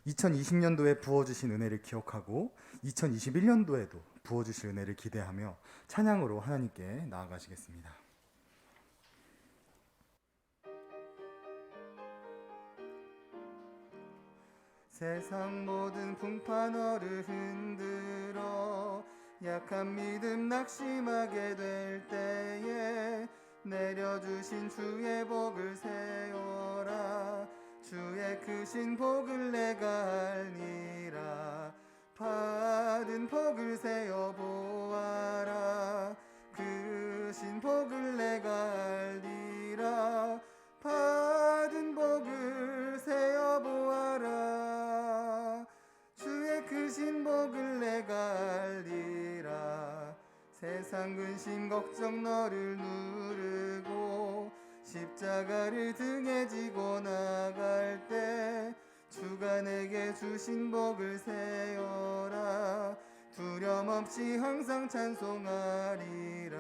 2020년도에 부어주신 은혜를 기억하고 2021년도에도 부어주실 은혜를 기대하며 찬양으로 하나님께 나아가시겠습니다. 세상 모든 풍파 너를 흔들어 약한 믿음 낙심하게 될 때에 내려주신 주의 복을 세워라. 주의 크신 복을 내가 알리라. 받은 복을 세어 보아라. 크신 복을 내가 알리라. 받은 복을 세어 보아라. 주의 크신 복을 내가 알리라. 세상 근심 걱정 너를 누르고 십자가를 등에 지고 나갈 때 주가 내게 주신 복을 세어라. 두려움 없이 항상 찬송하리라.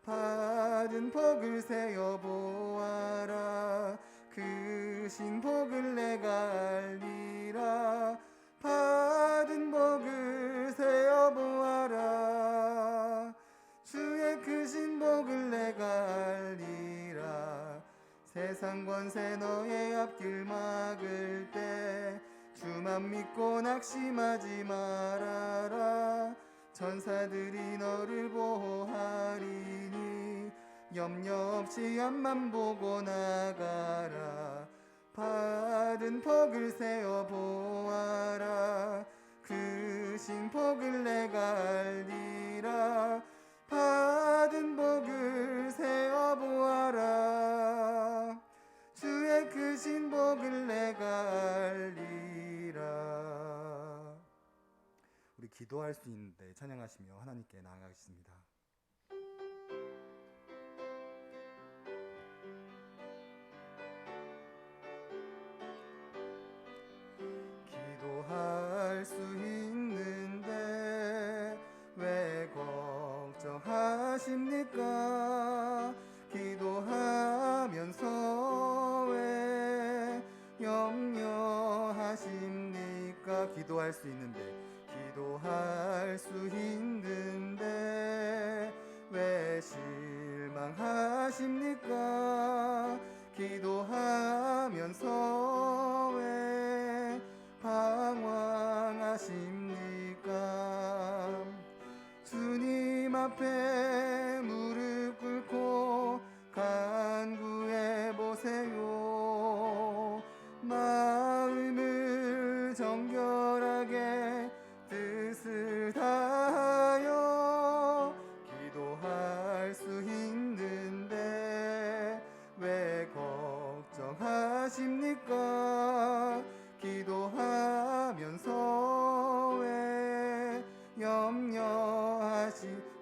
받은 복을 세어 보아라. 크신 복을 내가 알리라. 받은 복을 세어 보아라. 주의 크신 복을 내가 알리라. 세상 권세 너의 앞길 막을 때 주만 믿고 낙심하지 말아라. 천사들이 너를 보호하리니 염려 없이 앞만 보고 나가라. 받은 복을 세어 보아라. 크신 복을 내가 알리라. 받은 복을 세어 보아라. 주의 크신 복을 내가 알리라. 우리 기도할 수 있는데 찬양하시며 하나님께 나아가겠습니다. 기도할 수 있는데 왜 걱정하십니까? 기도하면서 왜 염려하십니까? 기도할 수 있는데 왜 실망하십니까? 기도하면서 왜 방황하십니까? 주님 앞에 무릎 꿇고 간구해 보세요. 마음을 정결하게 뜻을 다하여 기도할 수 있는데 왜 걱정하십니까? 기도하면서 왜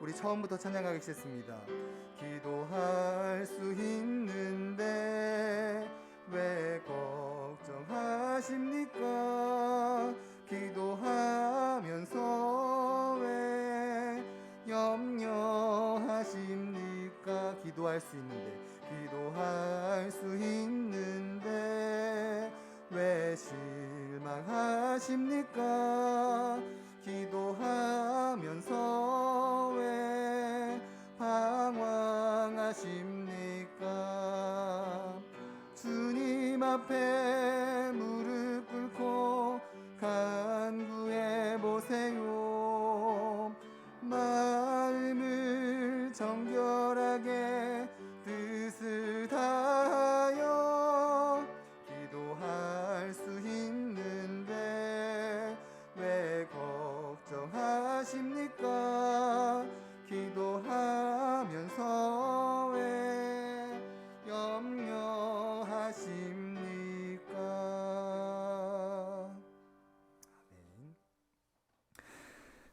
우리 처음부터 찬양하겠습니다. 기도할 수 있는데 왜 걱정하십니까? 기도하면서 왜 염려하십니까? 기도할 수 있는데 왜 실망하십니까? 기도하면서 왜 방황하십니까? 주님 앞에 무릎 꿇고 간구해 보세요. 마음을 정결하게 뜻을 다하여 기도할 수 있는데 왜 걱정하십니까? 기도하면서 왜 염려하십니까? 아멘.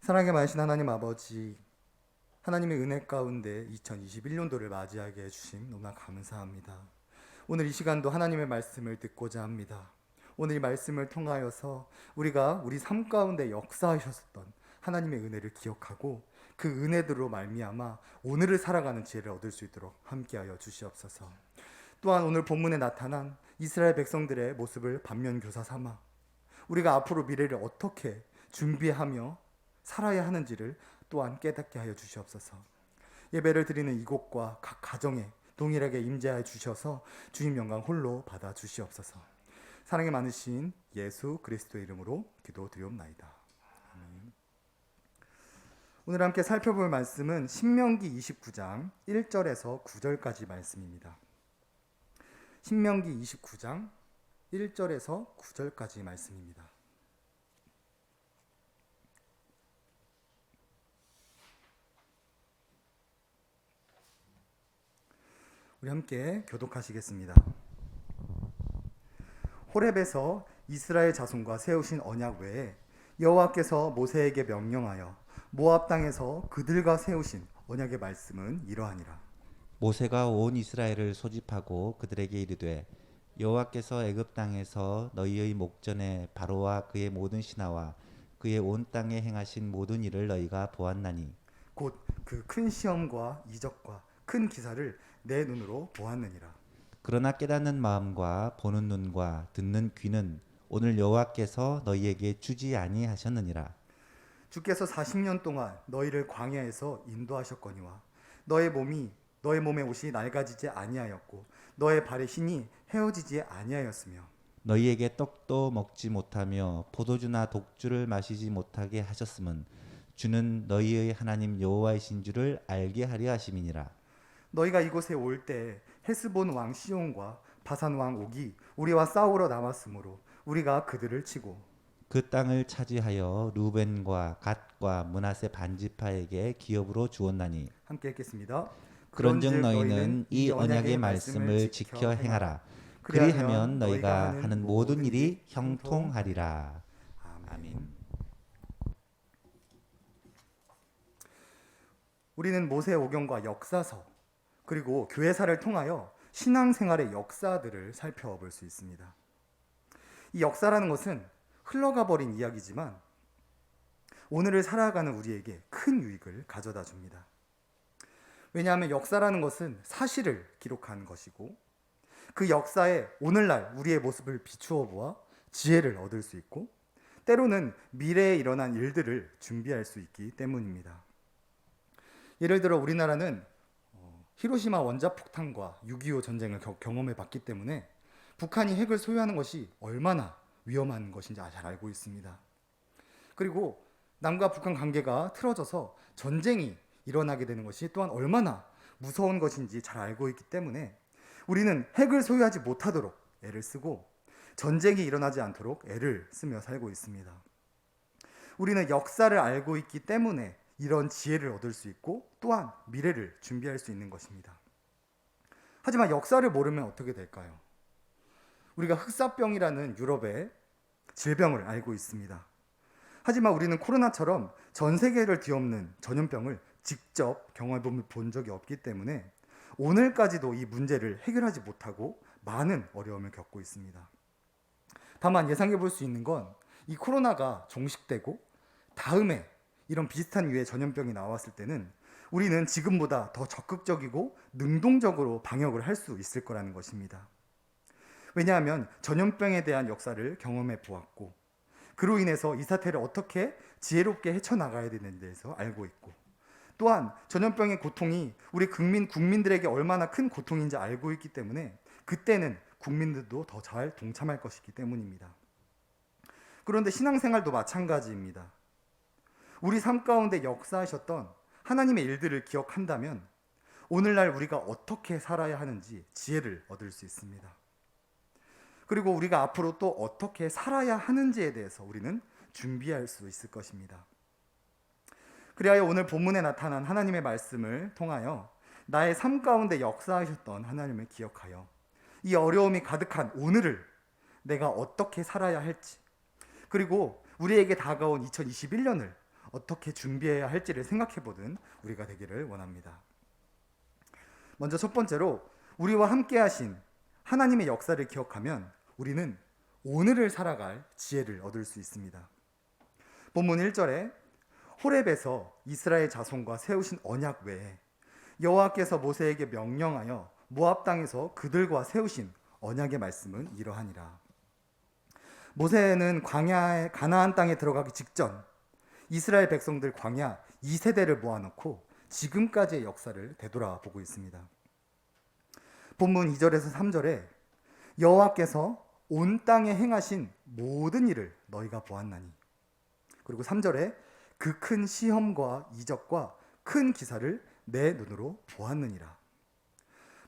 사랑에 많으신 하나님 아버지, 하나님의 은혜 가운데 2021년도를 맞이하게 해주심 너무나 감사합니다. 오늘 이 시간도 하나님의 말씀을 듣고자 합니다. 오늘 이 말씀을 통하여서 우리가 우리 삶 가운데 역사하셨던 하나님의 은혜를 기억하고 그 은혜들로 말미암아 오늘을 살아가는 지혜를 얻을 수 있도록 함께하여 주시옵소서. 또한 오늘 본문에 나타난 이스라엘 백성들의 모습을 반면교사 삼아 우리가 앞으로 미래를 어떻게 준비하며 살아야 하는지를 또한 깨닫게 하여 주시옵소서. 예배를 드리는 이곳과 각 가정에 동일하게 임재하여 주셔서 주님 영광 홀로 받아 주시옵소서. 사랑이 많으신 예수 그리스도의 이름으로 기도드리옵나이다. 아멘. 오늘 함께 살펴볼 말씀은 신명기 29장 1절에서 9절까지 말씀입니다. 신명기 29장 1절에서 9절까지 말씀입니다. 우리 함께 교독하시겠습니다. 호렙에서 이스라엘 자손과 세우신 언약 외에 여호와께서 모세에게 명령하여 모압 땅에서 그들과 세우신 언약의 말씀은 이러하니라. 모세가 온 이스라엘을 소집하고 그들에게 이르되 여호와께서 애굽 땅에서 너희의 목전에 바로와 그의 모든 신하와 그의 온 땅에 행하신 모든 일을 너희가 보았나니 곧 그 큰 시험과 이적과 큰 기사를 내 눈으로 보았느니라. 그러나 깨닫는 마음과 보는 눈과 듣는 귀는 오늘 여호와께서 너희에게 주지 아니하셨느니라. 주께서 40년 동안 너희를 광야에서 인도하셨거니와 너의 몸의 옷이 낡아지지 아니하였고 너의 발의 신이 헤어지지 아니하였으며 너희에게 떡도 먹지 못하며 포도주나 독주를 마시지 못하게 하셨음은 주는 너희의 하나님 여호와이신 줄을 알게 하려 하심이니라. 너희가 이곳에 올 때 헤스본 왕 시온과 바산 왕 옥이 우리와 싸우러 나왔으므로 우리가 그들을 치고 그 땅을 차지하여 루벤과 갓과 므낫세 반지파에게 기업으로 주었나니 함께 읽겠습니다. 그런즉 너희는 이 언약의 말씀을 지켜 행하라. 그리하면 너희가 하는 모든 일이 형통하리라. 아멘. 우리는 모세 오경과 역사서 그리고 교회사를 통하여 신앙생활의 역사들을 살펴볼 수 있습니다. 이 역사라는 것은 흘러가 버린 이야기지만 오늘을 살아가는 우리에게 큰 유익을 가져다 줍니다. 왜냐하면 역사라는 것은 사실을 기록한 것이고 그 역사에 오늘날 우리의 모습을 비추어 보아 지혜를 얻을 수 있고 때로는 미래에 일어난 일들을 준비할 수 있기 때문입니다. 예를 들어 우리나라는 히로시마 원자폭탄과 6.25 전쟁을 경험해 봤기 때문에 북한이 핵을 소유하는 것이 얼마나 위험한 것인지 잘 알고 있습니다. 그리고 남과 북한 관계가 틀어져서 전쟁이 일어나게 되는 것이 또한 얼마나 무서운 것인지 잘 알고 있기 때문에 우리는 핵을 소유하지 못하도록 애를 쓰고 전쟁이 일어나지 않도록 애를 쓰며 살고 있습니다. 우리는 역사를 알고 있기 때문에 이런 지혜를 얻을 수 있고 또한 미래를 준비할 수 있는 것입니다. 하지만 역사를 모르면 어떻게 될까요? 우리가 흑사병이라는 유럽의 질병을 알고 있습니다. 하지만 우리는 코로나처럼 전 세계를 뒤엎는 전염병을 직접 경험해 본 적이 없기 때문에 오늘까지도 이 문제를 해결하지 못하고 많은 어려움을 겪고 있습니다. 다만 예상해 볼 수 있는 건 이 코로나가 종식되고 다음에 이런 비슷한 유의 전염병이 나왔을 때는 우리는 지금보다 더 적극적이고 능동적으로 방역을 할 수 있을 거라는 것입니다. 왜냐하면 전염병에 대한 역사를 경험해 보았고 그로 인해서 이 사태를 어떻게 지혜롭게 헤쳐나가야 되는 데에서 알고 있고 또한 전염병의 고통이 우리 국민들에게 얼마나 큰 고통인지 알고 있기 때문에 그때는 국민들도 더 잘 동참할 것이기 때문입니다. 그런데 신앙생활도 마찬가지입니다. 우리 삶 가운데 역사하셨던 하나님의 일들을 기억한다면 오늘날 우리가 어떻게 살아야 하는지 지혜를 얻을 수 있습니다. 그리고 우리가 앞으로 또 어떻게 살아야 하는지에 대해서 우리는 준비할 수 있을 것입니다. 그리하여 오늘 본문에 나타난 하나님의 말씀을 통하여 나의 삶 가운데 역사하셨던 하나님을 기억하여 이 어려움이 가득한 오늘을 내가 어떻게 살아야 할지 그리고 우리에게 다가온 2021년을 어떻게 준비해야 할지를 생각해보는 우리가 되기를 원합니다. 먼저 첫 번째로 우리와 함께 하신 하나님의 역사를 기억하면 우리는 오늘을 살아갈 지혜를 얻을 수 있습니다. 본문 1절에 호렙에서 이스라엘 자손과 세우신 언약 외에 여호와께서 모세에게 명령하여 모압 땅에서 그들과 세우신 언약의 말씀은 이러하니라. 모세는 광야의 가나안 땅에 들어가기 직전 이스라엘 백성들 광야 2세대를 모아놓고 지금까지의 역사를 되돌아보고 있습니다. 본문 2절에서 3절에 여호와께서 온 땅에 행하신 모든 일을 너희가 보았나니, 그리고 3절에 그 큰 시험과 이적과 큰 기사를 내 눈으로 보았느니라.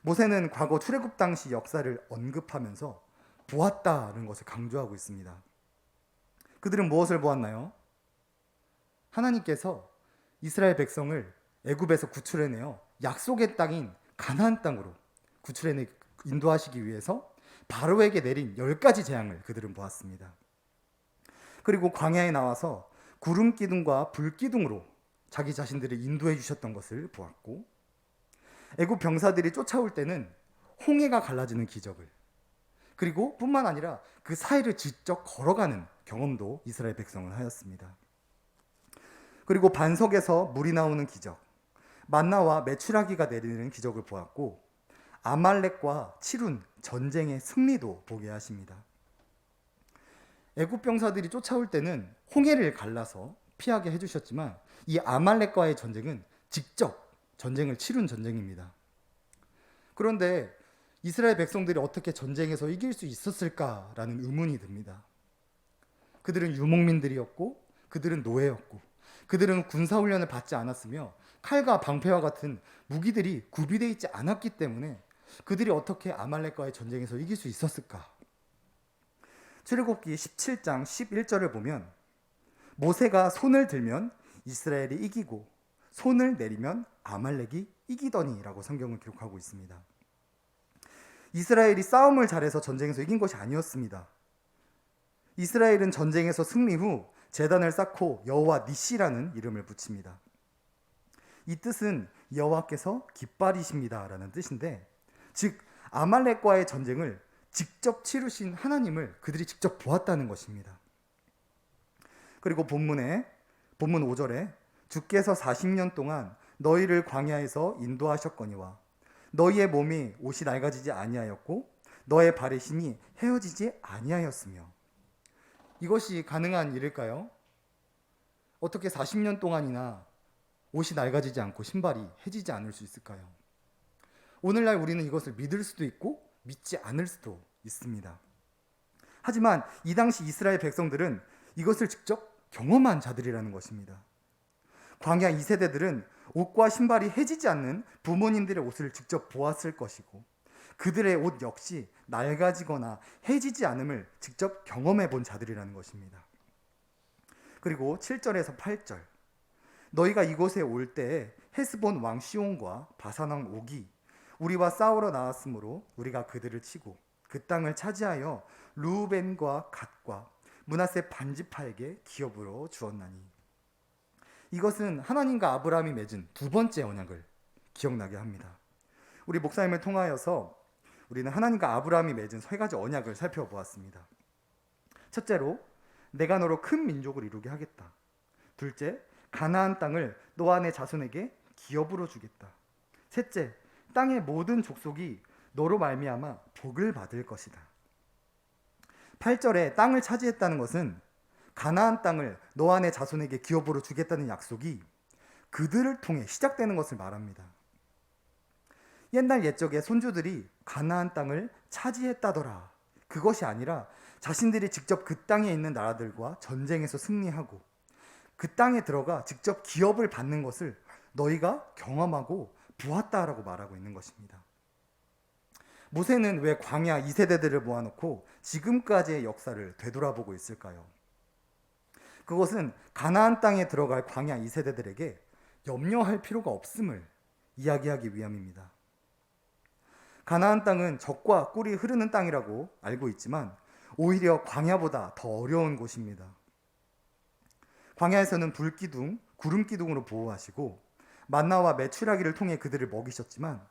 모세는 과거 출애굽 당시 역사를 언급하면서 보았다는 것을 강조하고 있습니다. 그들은 무엇을 보았나요? 하나님께서 이스라엘 백성을 애굽에서 구출해내어 약속의 땅인 가나안 땅으로 구출해내 인도하시기 위해서 바로에게 내린 10가지 재앙을 그들은 보았습니다. 그리고 광야에 나와서 구름 기둥과 불 기둥으로 자기 자신들을 인도해 주셨던 것을 보았고, 애굽 병사들이 쫓아올 때는 홍해가 갈라지는 기적을, 그리고 뿐만 아니라 그 사이를 직접 걸어가는 경험도 이스라엘 백성을 하였습니다. 그리고 반석에서 물이 나오는 기적, 만나와 메추라기가 내리는 기적을 보았고, 아말렉과 치룬 전쟁의 승리도 보게 하십니다. 애굽 병사들이 쫓아올 때는 홍해를 갈라서 피하게 해주셨지만 이 아말렉과의 전쟁은 직접 전쟁을 치룬 전쟁입니다. 그런데 이스라엘 백성들이 어떻게 전쟁에서 이길 수 있었을까라는 의문이 듭니다. 그들은 유목민들이었고, 그들은 노예였고, 그들은 군사훈련을 받지 않았으며 칼과 방패와 같은 무기들이 구비되어 있지 않았기 때문에 그들이 어떻게 아말렉과의 전쟁에서 이길 수 있었을까? 출애굽기 17장 11절을 보면 모세가 손을 들면 이스라엘이 이기고 손을 내리면 아말렉이 이기더니라고 성경은 기록하고 있습니다. 이스라엘이 싸움을 잘해서 전쟁에서 이긴 것이 아니었습니다. 이스라엘은 전쟁에서 승리 후 제단을 쌓고 여호와 니시라는 이름을 붙입니다. 이 뜻은 여호와께서 깃발이십니다라는 뜻인데, 즉 아말렉과의 전쟁을 직접 치르신 하나님을 그들이 직접 보았다는 것입니다. 그리고 본문 5절에 주께서 40년 동안 너희를 광야에서 인도하셨거니와 너희의 몸이 옷이 낡아지지 아니하였고 너의 발의 신이 헤어지지 아니하였으며. 이것이 가능한 일일까요? 어떻게 40년 동안이나 옷이 낡아지지 않고 신발이 해지지 않을 수 있을까요? 오늘날 우리는 이것을 믿을 수도 있고 믿지 않을 수도 있습니다. 하지만 이 당시 이스라엘 백성들은 이것을 직접 경험한 자들이라는 것입니다. 광야 2세대들은 옷과 신발이 해지지 않는 부모님들의 옷을 직접 보았을 것이고, 그들의 옷 역시 낡아지거나 해지지 않음을 직접 경험해 본 자들이라는 것입니다. 그리고 7절에서 8절, 너희가 이곳에 올 때에 헤스본 왕 시온과 바산 왕 옥이 우리와 싸우러 나왔으므로 우리가 그들을 치고 그 땅을 차지하여 루벤과 갓과 므낫세 반지파에게 기업으로 주었나니. 이것은 하나님과 아브라함이 맺은 두 번째 언약을 기억나게 합니다. 우리 목사님을 통하여서 우리는 하나님과 아브라함이 맺은 세 가지 언약을 살펴보았습니다. 첫째로, 내가 너로 큰 민족을 이루게 하겠다. 둘째, 가나안 땅을 너와 내 자손에게 기업으로 주겠다. 셋째, 땅의 모든 족속이 너로 말미암아 복을 받을 것이다. 8절에 땅을 차지했다는 것은 가나안 땅을 너와 내 자손에게 기업으로 주겠다는 약속이 그들을 통해 시작되는 것을 말합니다. 옛날 옛적에 손주들이 가나안 땅을 차지했다더라. 그것이 아니라 자신들이 직접 그 땅에 있는 나라들과 전쟁에서 승리하고 그 땅에 들어가 직접 기업을 받는 것을 너희가 경험하고 보았다라고 말하고 있는 것입니다. 모세는 왜 광야 2세대들을 모아놓고 지금까지의 역사를 되돌아보고 있을까요? 그것은 가나안 땅에 들어갈 광야 2세대들에게 염려할 필요가 없음을 이야기하기 위함입니다. 가나안 땅은 젖과 꿀이 흐르는 땅이라고 알고 있지만 오히려 광야보다 더 어려운 곳입니다. 광야에서는 불기둥, 구름기둥으로 보호하시고 만나와 메추라기를 통해 그들을 먹이셨지만,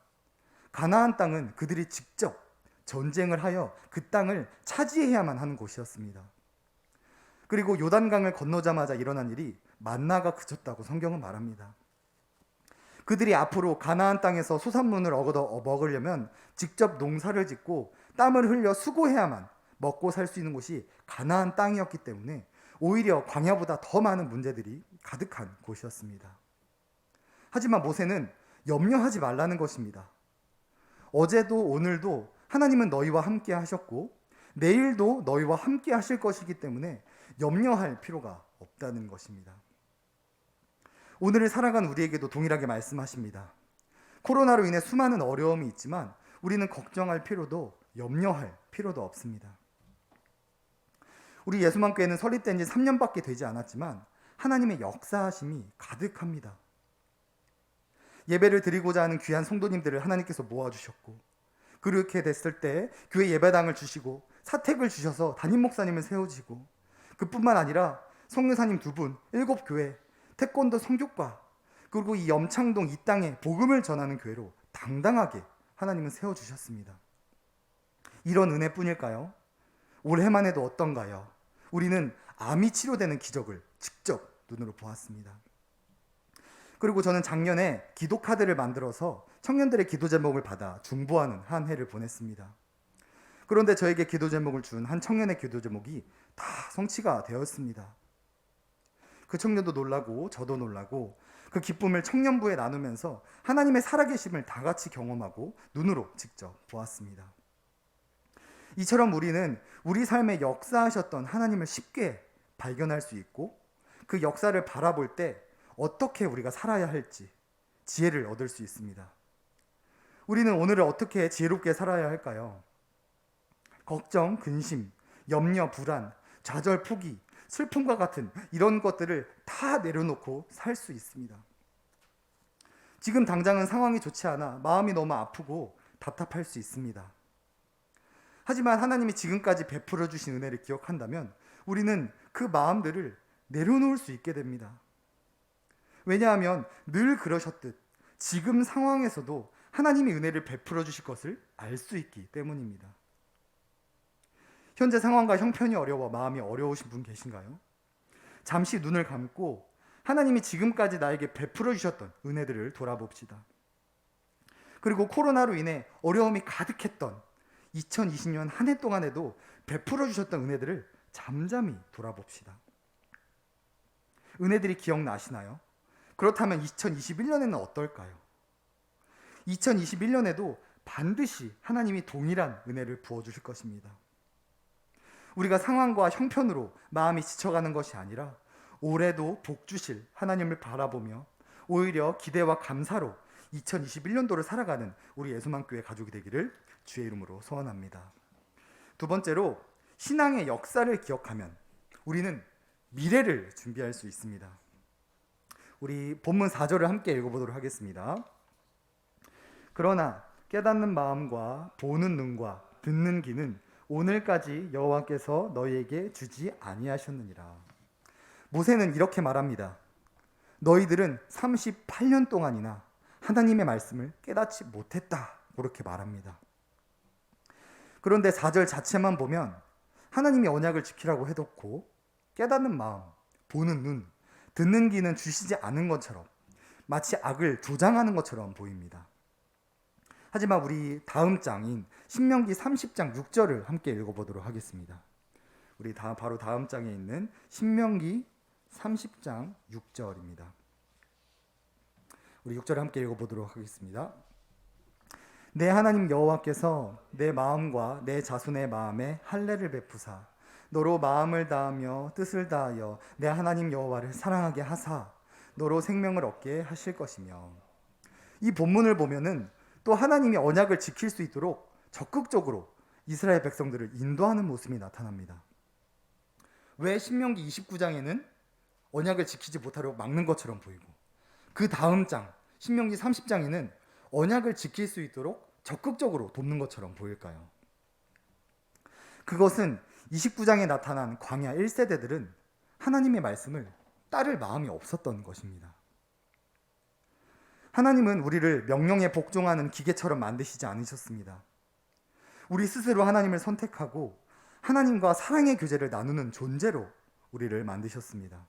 가나안 땅은 그들이 직접 전쟁을 하여 그 땅을 차지해야만 하는 곳이었습니다. 그리고 요단강을 건너자마자 일어난 일이 만나가 그쳤다고 성경은 말합니다. 그들이 앞으로 가나안 땅에서 소산물을 얻어 먹으려면 직접 농사를 짓고 땀을 흘려 수고해야만 먹고 살 수 있는 곳이 가나안 땅이었기 때문에 오히려 광야보다 더 많은 문제들이 가득한 곳이었습니다. 하지만 모세는 염려하지 말라는 것입니다. 어제도 오늘도 하나님은 너희와 함께 하셨고 내일도 너희와 함께 하실 것이기 때문에 염려할 필요가 없다는 것입니다. 오늘을 살아간 우리에게도 동일하게 말씀하십니다. 코로나로 인해 수많은 어려움이 있지만 우리는 걱정할 필요도 염려할 필요도 없습니다. 우리 예수만교회는 설립된 지 3년밖에 되지 않았지만 하나님의 역사하심이 가득합니다. 예배를 드리고자 하는 귀한 성도님들을 하나님께서 모아주셨고 그렇게 됐을 때 교회 예배당을 주시고 사택을 주셔서 담임 목사님을 세우시고 그뿐만 아니라 성교사님 2분, 7교회, 태권도 성교과 그리고 이 염창동 이 땅에 복음을 전하는 교회로 당당하게 하나님은 세워주셨습니다. 이런 은혜뿐일까요? 올해만 해도 어떤가요? 우리는 암이 치료되는 기적을 직접 눈으로 보았습니다. 그리고 저는 작년에 기도 카드를 만들어서 청년들의 기도 제목을 받아 중보하는 한 해를 보냈습니다. 그런데 저에게 기도 제목을 준 한 청년의 기도 제목이 다 성취가 되었습니다. 그 청년도 놀라고 저도 놀라고 그 기쁨을 청년부에 나누면서 하나님의 살아계심을 다 같이 경험하고 눈으로 직접 보았습니다. 이처럼 우리는 우리 삶에 역사하셨던 하나님을 쉽게 발견할 수 있고 그 역사를 바라볼 때 어떻게 우리가 살아야 할지 지혜를 얻을 수 있습니다. 우리는 오늘을 어떻게 지혜롭게 살아야 할까요? 걱정, 근심, 염려, 불안, 좌절, 포기, 슬픔과 같은 이런 것들을 다 내려놓고 살 수 있습니다. 지금 당장은 상황이 좋지 않아 마음이 너무 아프고 답답할 수 있습니다. 하지만 하나님이 지금까지 베풀어 주신 은혜를 기억한다면 우리는 그 마음들을 내려놓을 수 있게 됩니다. 왜냐하면 늘 그러셨듯 지금 상황에서도 하나님이 은혜를 베풀어 주실 것을 알 수 있기 때문입니다. 현재 상황과 형편이 어려워 마음이 어려우신 분 계신가요? 잠시 눈을 감고 하나님이 지금까지 나에게 베풀어 주셨던 은혜들을 돌아봅시다. 그리고 코로나로 인해 어려움이 가득했던 2020년 한 해 동안에도 베풀어 주셨던 은혜들을 잠잠히 돌아봅시다. 은혜들이 기억나시나요? 그렇다면 2021년에는 어떨까요? 2021년에도 반드시 하나님이 동일한 은혜를 부어주실 것입니다. 우리가 상황과 형편으로 마음이 지쳐가는 것이 아니라 올해도 복 주실 하나님을 바라보며 오히려 기대와 감사로 2021년도를 살아가는 우리 예수만교회 가족이 되기를 주의 이름으로 소원합니다. 두 번째로 신앙의 역사를 기억하면 우리는 미래를 준비할 수 있습니다. 우리 본문 4절을 함께 읽어보도록 하겠습니다. 그러나 깨닫는 마음과 보는 눈과 듣는 귀는 오늘까지 여호와께서 너희에게 주지 아니하셨느니라. 모세는 이렇게 말합니다. 너희들은 38년 동안이나 하나님의 말씀을 깨닫지 못했다. 그렇게 말합니다. 그런데 4절 자체만 보면 하나님이 언약을 지키라고 해놓고 깨닫는 마음, 보는 눈, 듣는 귀는 주시지 않은 것처럼 마치 악을 조장하는 것처럼 보입니다. 하지만 우리 다음 장인 신명기 30장 6절을 함께 읽어보도록 하겠습니다. 우리 바로 다음 장에 있는 신명기 30장 6절입니다. 우리 6절을 함께 읽어보도록 하겠습니다. 내 하나님 여호와께서 내 마음과 내 자손의 마음에 할례를 베푸사 너로 마음을 다하며 뜻을 다하여 내 하나님 여호와를 사랑하게 하사 너로 생명을 얻게 하실 것이며. 이 본문을 보면은 또 하나님이 언약을 지킬 수 있도록 적극적으로 이스라엘 백성들을 인도하는 모습이 나타납니다. 왜 신명기 29장에는 언약을 지키지 못하려고 막는 것처럼 보이고 그 다음 장 신명기 30장에는 언약을 지킬 수 있도록 적극적으로 돕는 것처럼 보일까요? 그것은 29장에 나타난 광야 1세대들은 하나님의 말씀을 따를 마음이 없었던 것입니다. 하나님은 우리를 명령에 복종하는 기계처럼 만드시지 않으셨습니다. 우리 스스로 하나님을 선택하고 하나님과 사랑의 교제를 나누는 존재로 우리를 만드셨습니다.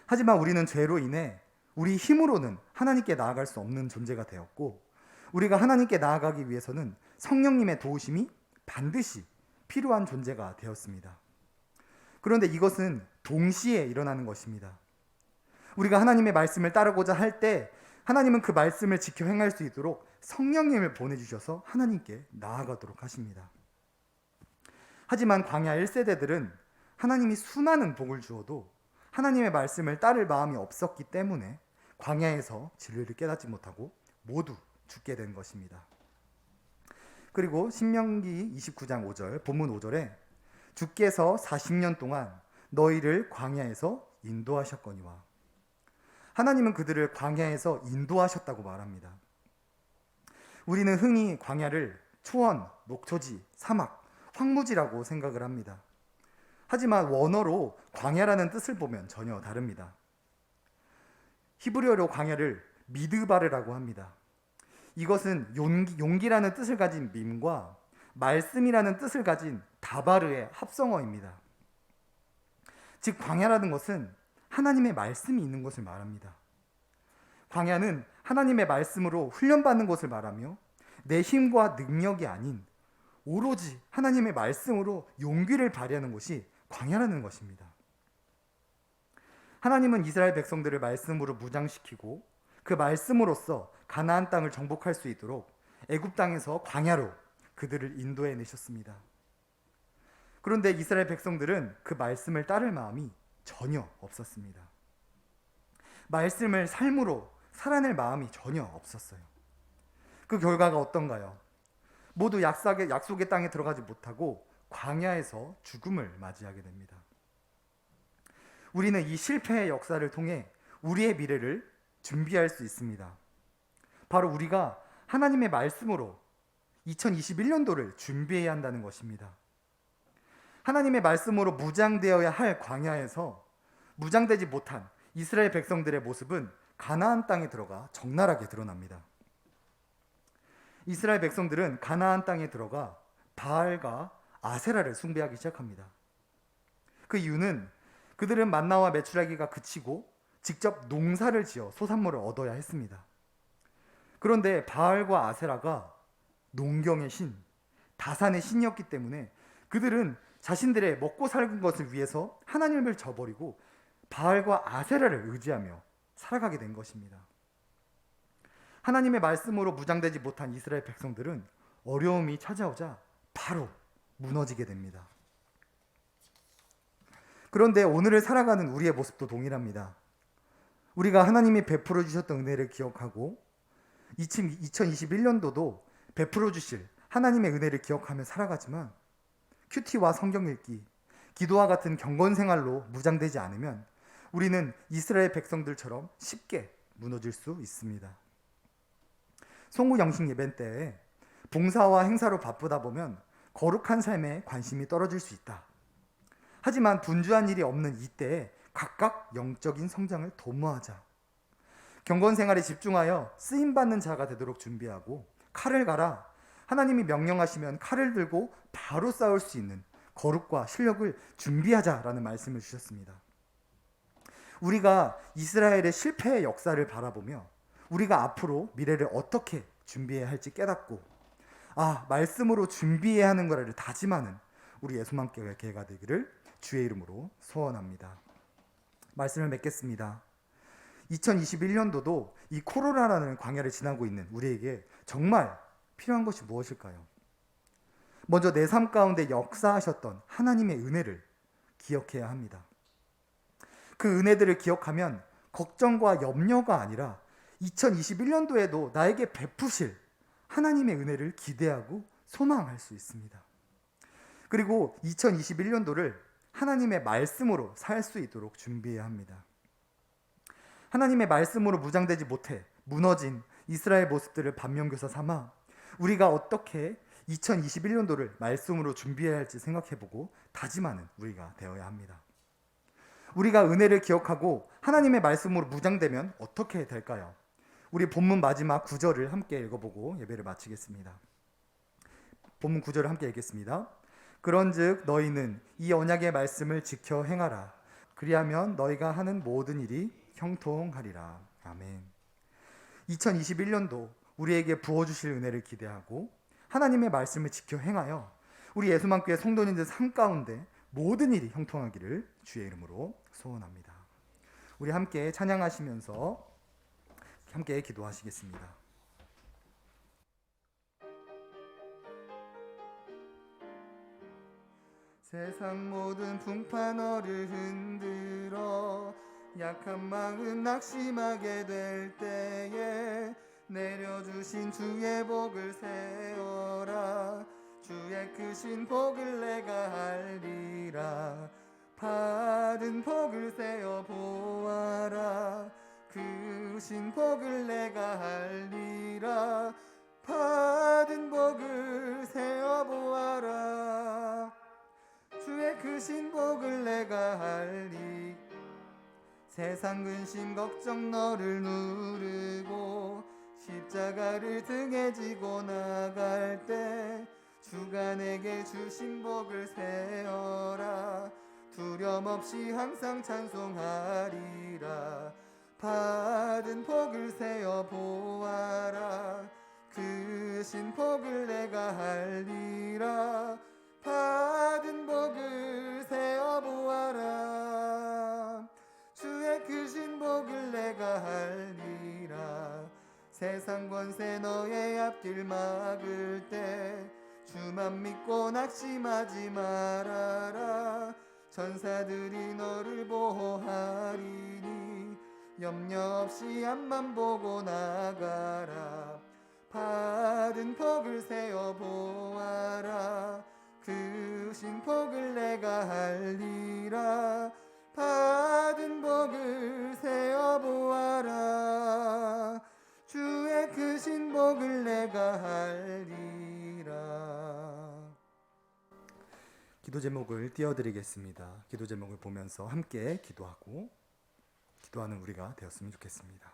하지만 우리는 죄로 인해 우리 힘으로는 하나님께 나아갈 수 없는 존재가 되었고 우리가 하나님께 나아가기 위해서는 성령님의 도우심이 반드시 필요한 존재가 되었습니다. 그런데 이것은 동시에 일어나는 것입니다. 우리가 하나님의 말씀을 따르고자 할 때 하나님은 그 말씀을 지켜 행할 수 있도록 성령님을 보내주셔서 하나님께 나아가도록 하십니다. 하지만 광야 1세대들은 하나님이 수많은 복을 주어도 하나님의 말씀을 따를 마음이 없었기 때문에 광야에서 진리를 깨닫지 못하고 모두 죽게 된 것입니다. 그리고 신명기 29장 5절 본문 5절에 주께서 40년 동안 너희를 광야에서 인도하셨거니와, 하나님은 그들을 광야에서 인도하셨다고 말합니다. 우리는 흔히 광야를 초원, 녹초지, 사막, 황무지라고 생각을 합니다. 하지만 원어로 광야라는 뜻을 보면 전혀 다릅니다. 히브리어로 광야를 미드바르라고 합니다. 이것은 용기라는 뜻을 가진 밈과 말씀이라는 뜻을 가진 다바르의 합성어입니다. 즉 광야라는 것은 하나님의 말씀이 있는 곳을 말합니다. 광야는 하나님의 말씀으로 훈련받는 곳을 말하며 내 힘과 능력이 아닌 오로지 하나님의 말씀으로 용기를 발휘하는 곳이 광야라는 것입니다. 하나님은 이스라엘 백성들을 말씀으로 무장시키고 그 말씀으로써 가나안 땅을 정복할 수 있도록 애굽 땅에서 광야로 그들을 인도해 내셨습니다. 그런데 이스라엘 백성들은 그 말씀을 따를 마음이 전혀 없었습니다. 말씀을 삶으로 살아낼 마음이 전혀 없었어요. 그 결과가 어떤가요? 모두 약속의 땅에 들어가지 못하고 광야에서 죽음을 맞이하게 됩니다. 우리는 이 실패의 역사를 통해 우리의 미래를 준비할 수 있습니다. 바로 우리가 하나님의 말씀으로 2021년도를 준비해야 한다는 것입니다. 하나님의 말씀으로 무장되어야 할 광야에서 무장되지 못한 이스라엘 백성들의 모습은 가나안 땅에 들어가 적나라하게 드러납니다. 이스라엘 백성들은 가나안 땅에 들어가 바알과 아세라를 숭배하기 시작합니다. 그 이유는 그들은 만나와 메추라기가 그치고 직접 농사를 지어 소산물을 얻어야 했습니다. 그런데 바알과 아세라가 농경의 신, 다산의 신이었기 때문에 그들은 자신들의 먹고 살는 것을 위해서 하나님을 저버리고 바알과 아세라를 의지하며 살아가게 된 것입니다. 하나님의 말씀으로 무장되지 못한 이스라엘 백성들은 어려움이 찾아오자 바로 무너지게 됩니다. 그런데 오늘을 살아가는 우리의 모습도 동일합니다. 우리가 하나님이 베풀어 주셨던 은혜를 기억하고 2021년도도 베풀어 주실 하나님의 은혜를 기억하며 살아가지만 큐티와 성경 읽기, 기도와 같은 경건 생활로 무장되지 않으면 우리는 이스라엘 백성들처럼 쉽게 무너질 수 있습니다. 송구 영식 예배 때에 봉사와 행사로 바쁘다 보면 거룩한 삶에 관심이 떨어질 수 있다. 하지만 분주한 일이 없는 이때에 각각 영적인 성장을 도모하자. 경건 생활에 집중하여 쓰임받는 자가 되도록 준비하고 칼을 갈아 하나님이 명령하시면 칼을 들고 바로 싸울 수 있는 거룩과 실력을 준비하자라는 말씀을 주셨습니다. 우리가 이스라엘의 실패의 역사를 바라보며 우리가 앞으로 미래를 어떻게 준비해야 할지 깨닫고 말씀으로 준비해야 하는 거를 다짐하는 우리 예수만교회가 되기를 주의 이름으로 소원합니다. 말씀을 맺겠습니다. 2021년도도 이 코로나라는 광야를 지나고 있는 우리에게 정말 필요한 것이 무엇일까요? 먼저 내 삶 가운데 역사하셨던 하나님의 은혜를 기억해야 합니다. 그 은혜들을 기억하면 걱정과 염려가 아니라 2021년도에도 나에게 베푸실 하나님의 은혜를 기대하고 소망할 수 있습니다. 그리고 2021년도를 하나님의 말씀으로 살 수 있도록 준비해야 합니다. 하나님의 말씀으로 무장되지 못해 무너진 이스라엘 모습들을 반면교사 삼아 우리가 어떻게 2021년도를 말씀으로 준비해야 할지 생각해보고 다짐하는 우리가 되어야 합니다. 우리가 은혜를 기억하고 하나님의 말씀으로 무장되면 어떻게 될까요? 우리 본문 마지막 9절을 함께 읽어보고 예배를 마치겠습니다. 본문 9절을 함께 읽겠습니다. 그런즉 너희는 이 언약의 말씀을 지켜 행하라. 그리하면 너희가 하는 모든 일이 형통하리라. 아멘. 2021년도 우리에게 부어주실 은혜를 기대하고 하나님의 말씀을 지켜 행하여 우리 예수만교회 성도님들 삶 가운데 모든 일이 형통하기를 주의 이름으로 소원합니다. 우리 함께 찬양하시면서 함께 기도하시겠습니다. 세상 모든 풍파너를 흔들어 약한 마음 낙심하게 될 때에 내려주신 주의 복을 세어라. 주의 크신 복을 내가 알리라. 받은 복을 세어 보아라. 크신 복을 내가 알리라. 받은 복을 세어 보아라. 주의 크신 복을 내가 알리. 세상 근심 걱정 너를 누르고 십자가를 등에 지고 나갈 때 주가 내게 주신 복을 세어라. 두려움 없이 항상 찬송하리라. 받은 복을 세어 보아라. 크신 복을 내가 알리라. 받은 복을 세어 보아라. 주의 크신 복을 내가 알리라. 세상 권세 너의 앞길 막을 때 주만 믿고 낙심하지 말아라. 천사들이 너를 보호하리니 염려 없이 앞만 보고 나가라. 받은 복을 세어 보아라. 크신 복을 내가 알리라. 받은 복을 세어 보아라. 주의 크신 복을 내가 알리라. 기도 제목을 띄워드리겠습니다. 기도 제목을 보면서 함께 기도하고 기도하는 우리가 되었으면 좋겠습니다.